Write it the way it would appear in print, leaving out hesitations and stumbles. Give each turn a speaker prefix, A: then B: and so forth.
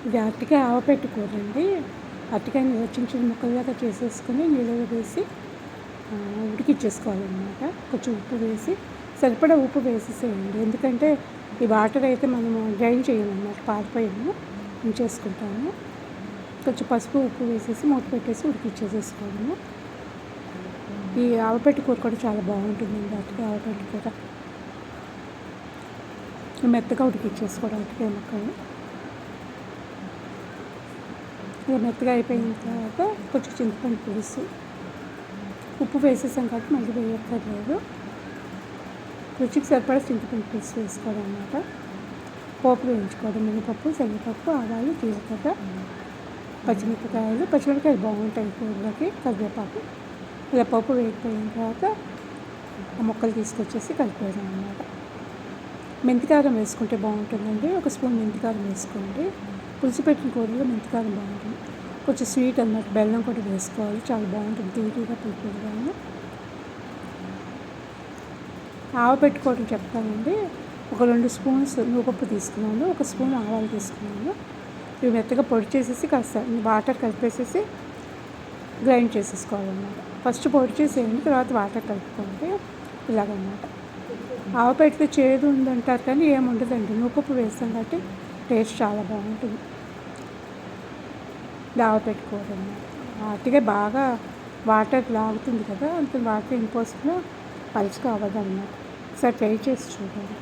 A: ఇది అరటికాయ ఆవపెట్టి కూర అండి. అరటికాయని చిన్న చిన్న ముక్కలుగా చేసేసుకొని నీళ్ళలో వేసి ఉడికిచ్చేసుకోవాలన్నమాట. కొంచెం ఉప్పు వేసి సరిపడా ఉప్పు వేసేసేయండి. ఎందుకంటే ఈ వాటర్ అయితే మనము డ్రైన్ చేయమన్నమాట, పారిపోయాము ఉంచేసుకుంటాము. కొంచెం పసుపు ఉప్పు వేసేసి మూత పెట్టేసి ఉడికిచ్చేసేసుకోవడము. ఈ ఆవపెట్టి కూర కూడా చాలా బాగుంటుందండి. అరటికాయ ఆవపెట్టి కూర మెత్తగా ఉడికిచ్చేసుకోవడం అరటికాయ ముక్కలు. ఇక మెత్తగా అయిపోయిన తర్వాత కొంచెం చింతపండు పులుసు, ఉప్పు వేసేసాం కాబట్టి మళ్ళీ వేయక్కర్లేదు. రుచికి సరిపడా చింతపండు పులుసు వేసుకోవడం అన్నమాట. పోపు వేయించుకోవడం, మినపప్పు, శనగపప్పు, ఆవాలు, జీలకర్ర, పచ్చిమిరపకాయలు బాగుంటాయి కూరలోకి, కరివేపాకు. ఇలా పప్పు వేగిపోయిన తర్వాత ఆ ముక్కలు తీసుకొచ్చేసి కలిపేయడం అన్నమాట. మెంతికారం వేసుకుంటే బాగుంటుందండి. ఒక స్పూన్ మెంతికారం వేసుకోండి. పులుసు పెట్టిన కూరలో మెంతికారం బాగుంటుంది. కొంచెం స్వీట్ అన్నమాట, బెల్లం కూడా వేసుకోవాలి, చాలా బాగుంటుంది, తీపిగా పులుపుగాను. ఆవపెట్టుకోవడం చెప్తానండి. ఒక 2 స్పూన్స్ నువ్వుపప్పు తీసుకున్నాను, 1 స్పూన్ ఆవాలు తీసుకున్నాను. ఇవి మెత్తగా పొడి చేసేసి కాస్త వాటర్ కలిపేసేసి గ్రైండ్ చేసేసుకోవాలన్నమాట. ఫస్ట్ పొడి చేసేయండి, తర్వాత వాటర్ కలుపుకోండి. ఇలాగన్నమాట. ఆవపెట్టితే చేదు ఉందంటారు కానీ ఏముండదండి, నువ్వుపప్పు వేస్తాం కాబట్టి టేస్ట్ చాలా బాగుంటుంది. ఆవపెట్టుకోవడం అన్నమాట. అరటికాయ బాగా వాటర్ లాగుతుంది కదా, అంత వాటర్ ఇంపోసిన పలుచగా అవ్వదన్నమాట. ఒకసారి ట్రై చేసి చూడండి.